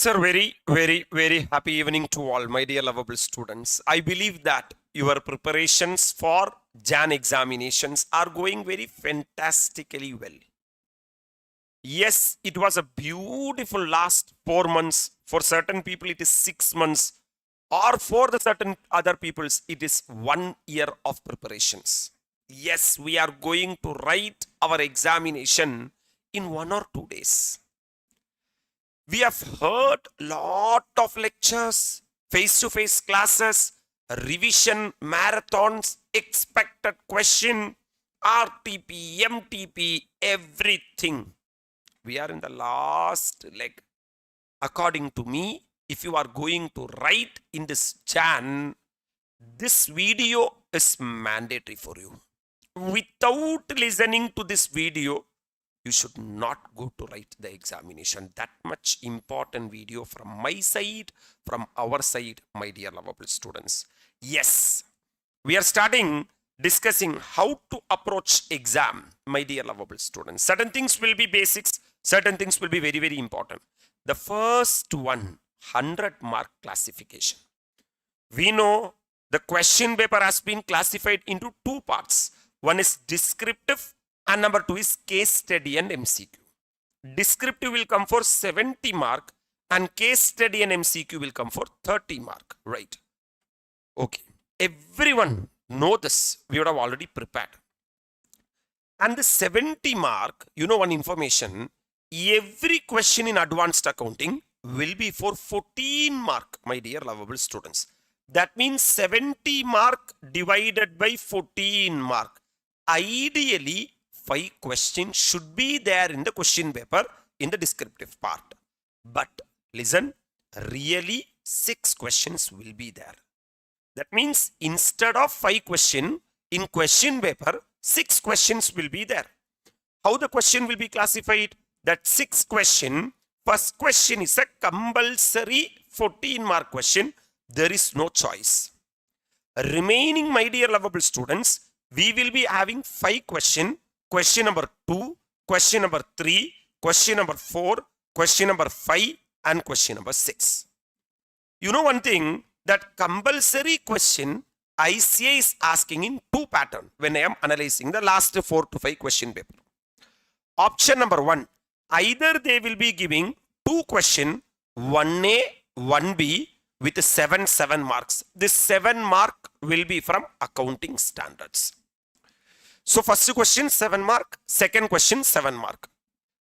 Sir, very happy evening to all my dear lovable students. I believe that your preparations for JAN examinations are going very fantastically well. Yes, it was a beautiful last 4 months. For certain people, it is 6 months. Or for the certain other peoples, it is 1 year of preparations. Yes, we are going to write our examination in 1 or 2 days. We have heard lot of lectures, face-to-face classes, revision marathons, expected question, RTP, MTP, everything. We are in the last leg. According to me, if you are going to write in this JAN, this video is mandatory for you. Without listening to this video, you should not go to write the examination. That much important video from my side, from our side, my dear lovable students. Yes, we are starting discussing how to approach exam, my dear lovable students. Certain things will be basics, certain things will be very important. The first one, 100-mark classification. We know the question paper has been classified into two parts. One is descriptive and number 2 is case study and MCQ. Descriptive will come for 70 mark and case study and MCQ will come for 30 mark. Right. Okay. Everyone know this. We would have already prepared. And the 70 mark, you know one information, every question in advanced accounting will be for 14 mark, my dear lovable students. That means 70 mark divided by 14 mark. Ideally, 5 questions should be there in the question paper in the descriptive part. But listen, really 6 questions will be there. That means instead of 5 questions in question paper, 6 questions will be there. How the question will be classified? That 6 question, first question is a compulsory 14 mark question. There is no choice. Remaining, my dear lovable students, we will be having 5 questions. Question number 2, question number 3, question number 4, question number 5 and question number 6. You know one thing, that compulsory question ICAI is asking in 2 patterns when I am analyzing the last 4 to 5 question paper. Option number 1, either they will be giving 2 questions, 1A, 1B with 7 marks. This 7 mark will be from accounting standards. So first question 7 mark, second question 7 mark.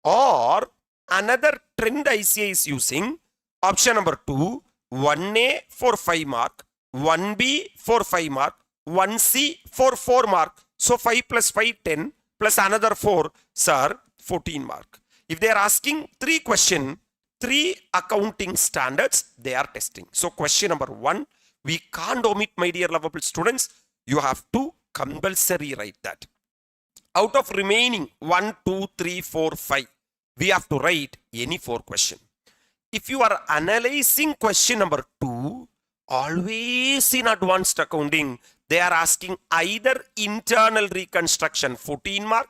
Or another trend ICAI is using option number 2, 1A for 5 mark, 1B for 5 mark, 1C for 4 mark. So 5 plus 5, 10 plus another 4, sir, 14 mark. If they are asking 3 questions, 3 accounting standards, they are testing. So question number 1, we can't omit, my dear lovable students. You have to compulsory write that. Out of remaining 1, 2, 3, 4, 5, we have to write any 4 questions. If you are analyzing question number 2, always in advanced accounting, they are asking either internal reconstruction 14 mark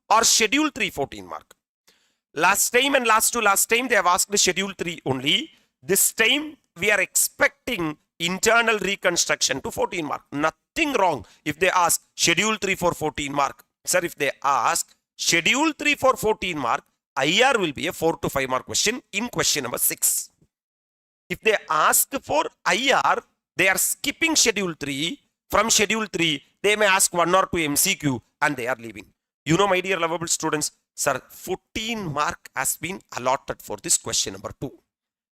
or schedule 3 14 mark. Last time and last time they have asked the schedule 3 only. This time we are expecting internal reconstruction to 14 mark. Nothing wrong if they ask schedule 3 for 14 mark. Sir, if they ask schedule 3 for 14 mark, IR will be a 4 to 5 mark question in question number 6. If they ask for IR, they are skipping schedule 3. From schedule 3, they may ask 1 or 2 MCQ and they are leaving. You know, my dear lovable students, sir, 14 mark has been allotted for this question number 2.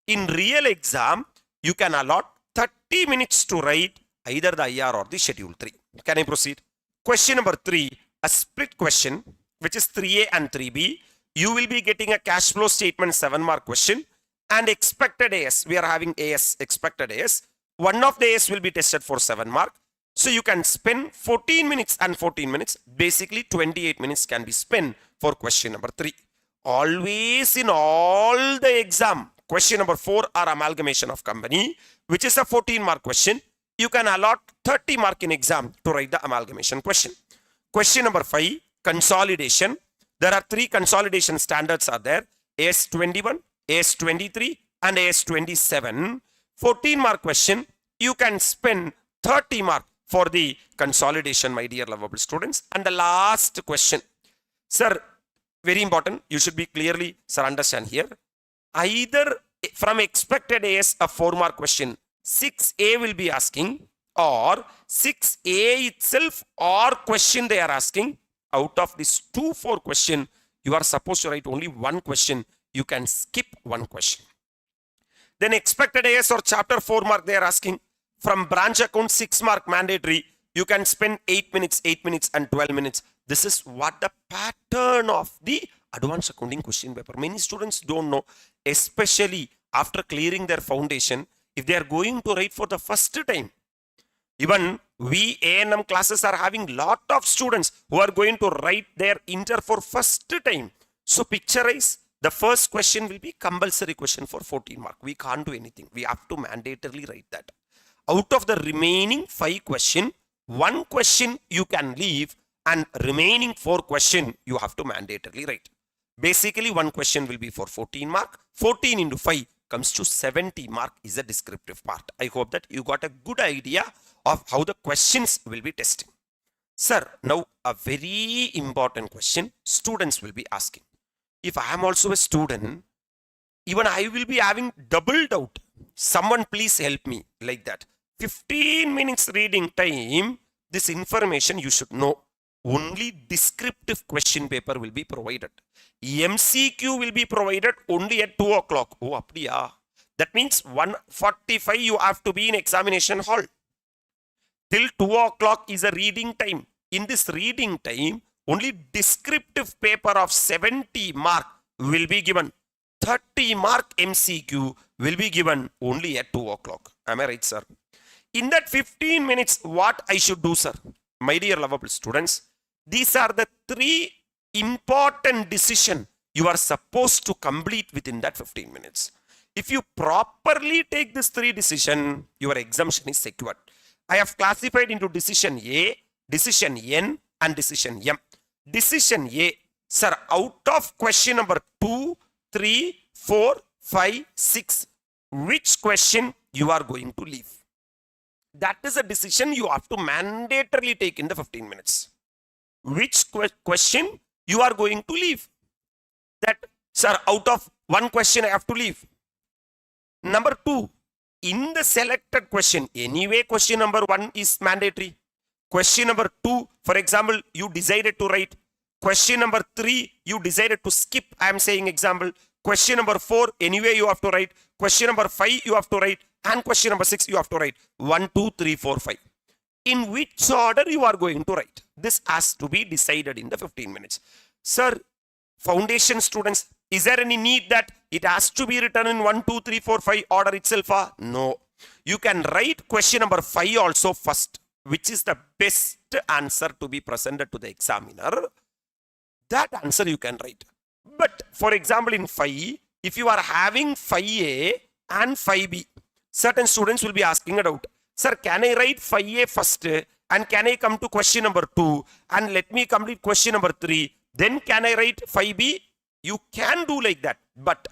In real exam, you can allot 30 minutes to write either the IR or the schedule 3. Can I proceed? Question number 3, a split question, which is 3A and 3B. You will be getting a cash flow statement 7 mark question and expected AS. We are having AS, expected AS. One of the AS will be tested for 7 mark. So you can spend 14 minutes and 14 minutes. Basically 28 minutes can be spent for question number 3. Always in all the exam, question number 4 are amalgamation of company, which is a 14 mark question. You can allot 30 mark in exam to write the amalgamation question. Question number 5, consolidation. There are 3 consolidation standards are there. AS21, AS23 and AS 27. 14 mark question, you can spend 30 mark for the consolidation, my dear lovable students. And the last question, sir, very important, you should be clearly, sir, understand here. Either from expected AS a 4 mark question, 6A will be asking, or 6A itself or question they are asking. Out of this 2-4 question, you are supposed to write only one question. You can skip one question. Then expected AS or chapter 4 mark they are asking. From branch account 6 mark mandatory, you can spend 8 minutes, 8 minutes and 12 minutes. This is what the pattern of the advanced accounting question paper. Many students don't know, especially after clearing their foundation, if they are going to write for the first time. Even we ANM classes are having lot of students who are going to write their inter for first time. So picturize, the first question will be compulsory question for 14 mark. We can't do anything. We have to mandatorily write that. Out of the remaining 5 question, 1 question you can leave and remaining 4 question you have to mandatorily write. Basically 1 question will be for 14 mark. 14 into 5 comes to 70 mark is a descriptive part. I hope that you got a good idea of how the questions will be testing. Sir, now a very important question students will be asking. If I am also a student, even I will be having double doubt. Someone please help me like that. 15 minutes reading time, this information you should know. Only descriptive question paper will be provided. MCQ will be provided only at 2 o'clock. Oh, apdiya. That means 1:45 you have to be in examination hall. Till 2 o'clock is a reading time. In this reading time, only descriptive paper of 70 mark will be given. 30 mark MCQ will be given only at 2 o'clock. Am I right, sir? In that 15 minutes, what I should do, sir? My dear lovable students, these are the 3 important decisions you are supposed to complete within that 15 minutes. If you properly take these 3 decisions, your exemption is secured. I have classified into decision A, decision N and decision M. Decision A, sir, out of question number 2, 3, 4, 5, 6, which question you are going to leave? That is a decision you have to mandatorily take in the 15 minutes. Which question you are going to leave? That, sir, out of 1 question I have to leave. Number 2, in the selected question, anyway question number 1 is mandatory. Question number 2, for example, you decided to write. Question number 3, you decided to skip. I am saying example. Question number 4, anyway you have to write. Question number 5, you have to write. And question number 6, you have to write. 1, 2, 3, 4, 5. In which order you are going to write? This has to be decided in the 15 minutes. Sir, foundation students, is there any need that it has to be written in 1, 2, 3, 4, 5 order itself? No. You can write question number 5 also first, which is the best answer to be presented to the examiner. That answer you can write. But for example, in 5, if you are having 5A and 5B, certain students will be asking a doubt. Sir, can I write 5A first and can I come to question number 2 and let me complete question number 3? Then can I write 5B? You can do like that. But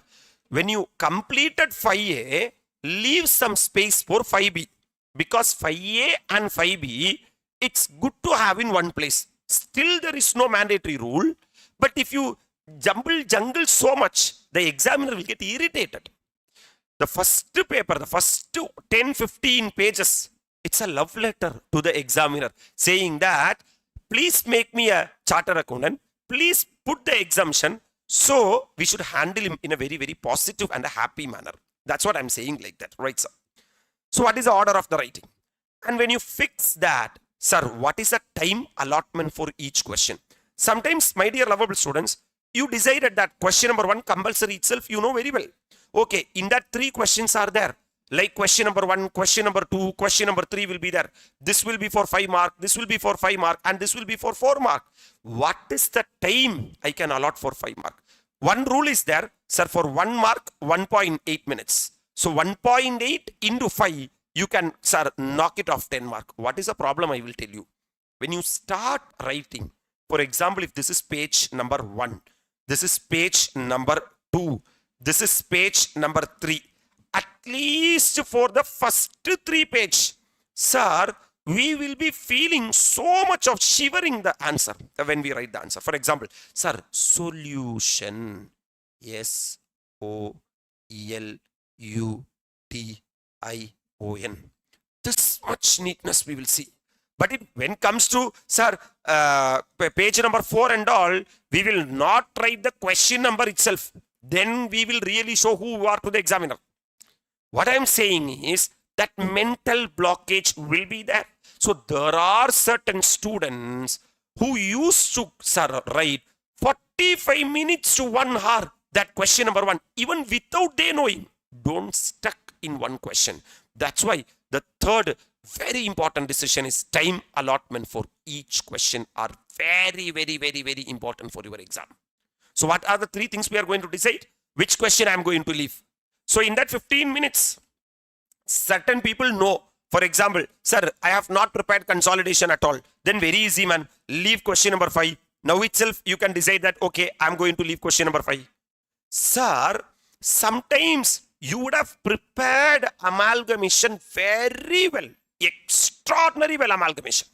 when you completed 5A, leave some space for 5B. Because 5A and 5B, it's good to have in one place. Still there is no mandatory rule. But if you jungle so much, the examiner will get irritated. The first paper, the first 10-15 pages, it's a love letter to the examiner saying that, please make me a chartered accountant. Please put the exemption. So we should handle him in a very, very positive and a happy manner. That's what I'm saying like that. Right, sir? So what is the order of the writing? And when you fix that, sir, what is the time allotment for each question? Sometimes, my dear lovable students, you decided that question number 1 compulsory itself, you know very well. Okay, in that 3 questions are there. Like question number 1, question number 2, question number 3 will be there. This will be for 5 mark, this will be for 5 mark, and this will be for 4 mark. What is the time I can allot for 5 mark? One rule is there, sir, for 1 mark, 1.8 minutes. So 1.8 into 5, you can, sir, knock it off 10 mark. What is the problem? I will tell you. When you start writing, for example, if this is page number 1, this is page number 2, this is page number 3. least for the first 3 page, sir, we will be feeling so much of shivering the answer when we write the answer. For example, sir, solution, SOLUTION. This much neatness we will see. But when it comes to, sir, page number 4 and all, we will not write the question number itself. Then we will really show who you are to the examiner. What I am saying is that mental blockage will be there. So there are certain students who used to, sir, write 45 minutes to 1 hour that question number 1, even without they knowing. Don't stuck in one question. That's why the third very important decision is time allotment for each question are very, very, very, very important for your exam. So what are the 3 things we are going to decide? Which question I am going to leave? So in that 15 minutes, certain people know. For example, sir, I have not prepared consolidation at all. Then very easy, man. Leave question number 5. Now itself, you can decide that, okay, I am going to leave question number 5. Sir, sometimes you would have prepared amalgamation very well. Extraordinary well amalgamation.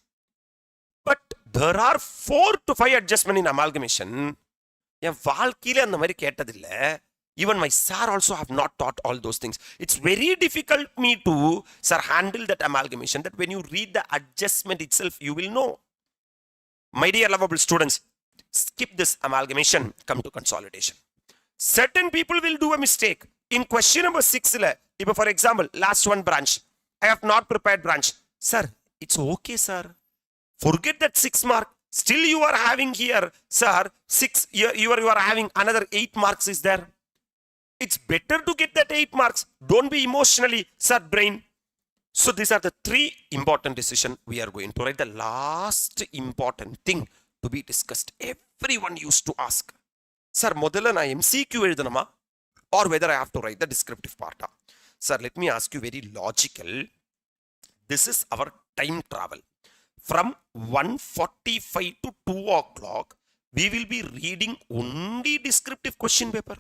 But there are 4 to 5 adjustments in amalgamation. Even my sir also have not taught all those things. It's very difficult me to, sir, handle that amalgamation, that when you read the adjustment itself, you will know. My dear lovable students, skip this amalgamation, come to consolidation. Certain people will do a mistake. In question number 6, for example, last one branch. I have not prepared branch. Sir, it's okay, sir. Forget that 6 mark. Still you are having here, sir, 6, you are having another 8 marks is there. It's better to get that 8 marks. Don't be emotionally, sir, brain. So these are the 3 important decisions we are going to write. The last important thing to be discussed. Everyone used to ask, sir, modala na MCQ eduthanama or whether I have to write the descriptive part. Sir, let me ask you very logical. This is our time travel. From 1:45 to 2 o'clock, we will be reading only descriptive question paper.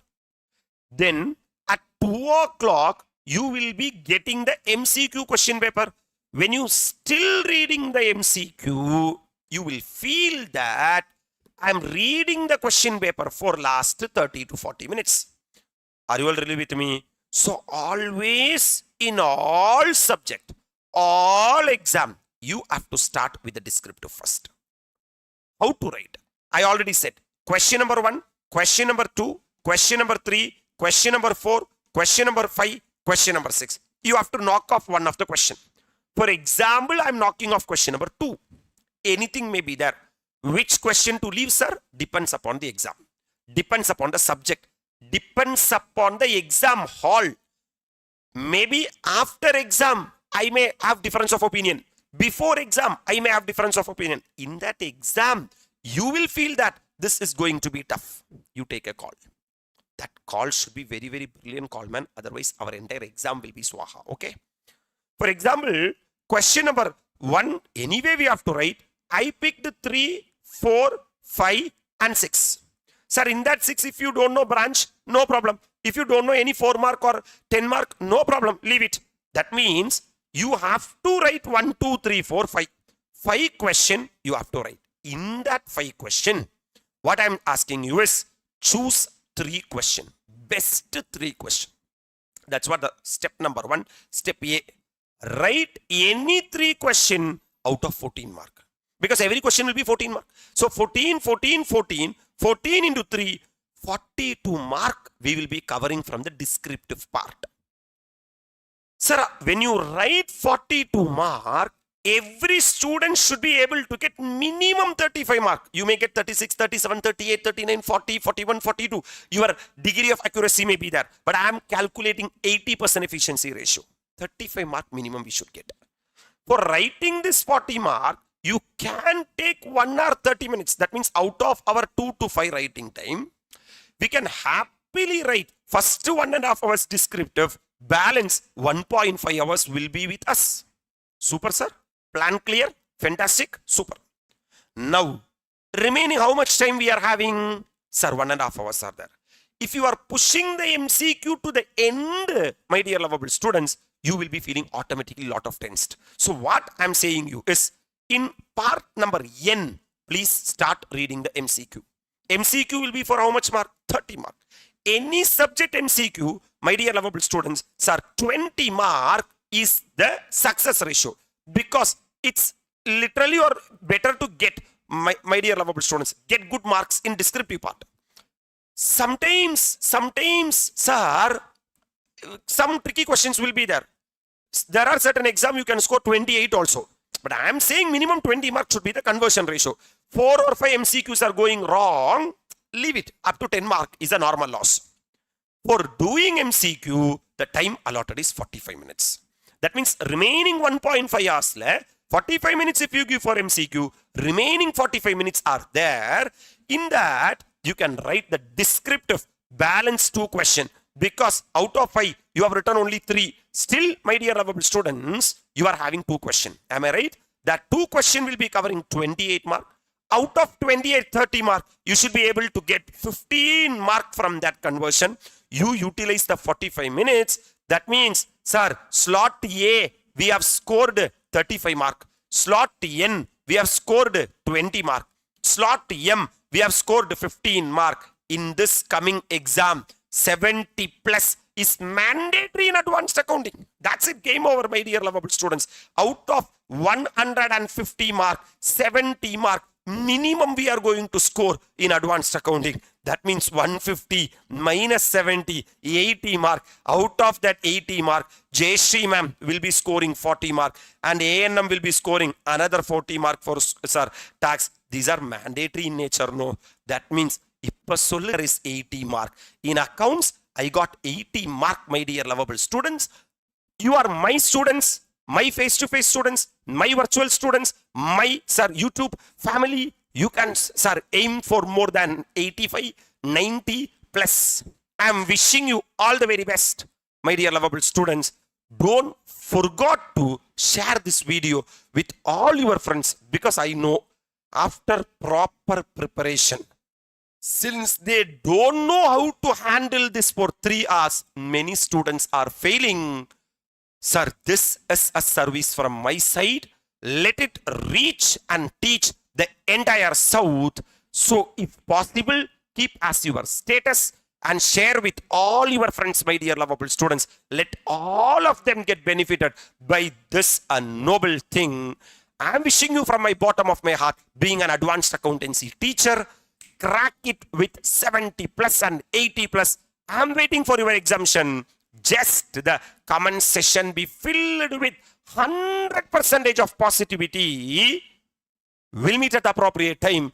Then at 2 o'clock, you will be getting the MCQ question paper. When you still reading the MCQ, you will feel that I'm reading the question paper for last 30 to 40 minutes. Are you all really with me? So always in all subject, all exam, you have to start with the descriptive first. How to write? I already said question number 1, question number 2, question number 3, question number 4, question number 5, question number 6. You have to knock off one of the question. For example, I'm knocking off question number 2. Anything may be there. Which question to leave, sir? Depends upon the exam. Depends upon the subject. Depends upon the exam hall. Maybe after exam, I may have difference of opinion. Before exam, I may have difference of opinion. In that exam, you will feel that this is going to be tough. You take a call. That call should be very, very brilliant call, man. Otherwise, our entire exam will be swaha. Okay. For example, question number 1, anyway we have to write. I picked 3, 4, 5 and 6. Sir, in that 6, if you don't know branch, no problem. If you don't know any 4 mark or 10 mark, no problem. Leave it. That means you have to write 1, 2, 3, 4, 5. 5 question you have to write. In that 5 question, what I'm asking you is choose 3 question. Best 3 question. That's what the step number 1. Step A. Write any 3 question out of 14 mark. Because every question will be 14 mark. So 14, 14, 14, 14 into 3, 42 mark we will be covering from the descriptive part. Sir, when you write 42 mark, every student should be able to get minimum 35 mark. You may get 36, 37, 38, 39, 40, 41, 42. Your degree of accuracy may be there. But I am calculating 80% efficiency ratio. 35 mark minimum we should get. For writing this 40 mark, you can take 1 hour 30 minutes. That means out of our 2 to 5 writing time, we can happily write first 1.5 hours descriptive, balance 1.5 hours will be with us. Super, sir. Plan clear? Fantastic. Super. Now, remaining how much time we are having? Sir, 1.5 hours are there. if you are pushing the MCQ to the end, my dear lovable students, you will be feeling automatically lot of tensed. So what I'm saying you is, in part number N, please start reading the MCQ. MCQ will be for how much mark? 30 mark. Any subject MCQ, my dear lovable students, sir, 20 mark is the success ratio, because it's literally or better to get, my dear lovable students, get good marks in descriptive part. Sometimes, sir, some tricky questions will be there. There are certain exam you can score 28 also. But I am saying minimum 20 marks should be the conversion ratio. 4 or 5 MCQs are going wrong, leave it. Up to 10 mark is a normal loss. For doing MCQ, the time allotted is 45 minutes. That means remaining 1.5 hours, 45 minutes if you give for MCQ, remaining 45 minutes are there. In that, you can write the descriptive balance 2 question, because out of 5, you have written only 3. Still, my dear lovable students, you are having 2 questions. Am I right? That 2 question will be covering 28 mark. Out of 28, 30 mark, you should be able to get 15 mark from that conversion. You utilize the 45 minutes. That means, sir, slot A, we have scored 35 mark. Slot N, we have scored 20 mark. Slot M, we have scored 15 mark. In this coming exam, 70 plus is mandatory in advanced accounting. That's it. Game over, my dear lovable students. Out of 150 mark, 70 mark minimum we are going to score in advanced accounting. That means 150 minus 70, 80 mark. Out of that 80 mark, Jayashree ma'am will be scoring 40 mark, and ANM will be scoring another 40 mark for tax. These are mandatory in nature, no? That means Ippa Solar is 80 mark. In accounts, I got 80 mark, my dear lovable students. You are my students, my face-to-face students, my virtual students, my, sir, YouTube family. You can, sir, aim for more than 85, 90 plus. I am wishing you all the very best, my dear lovable students. Don't forget to share this video with all your friends, because I know after proper preparation, since they don't know how to handle this for 3 hours, many students are failing. Sir, this is a service from my side. Let it reach and teach the entire South. So, if possible, keep as your status and share with all your friends, my dear lovable students. Let all of them get benefited by this noble thing. I am wishing you from my bottom of my heart, being an advanced accountancy teacher, crack it with 70 plus and 80 plus. I am waiting for your exemption. Just the comment session be filled with 100% of positivity. We'll meet at the appropriate time.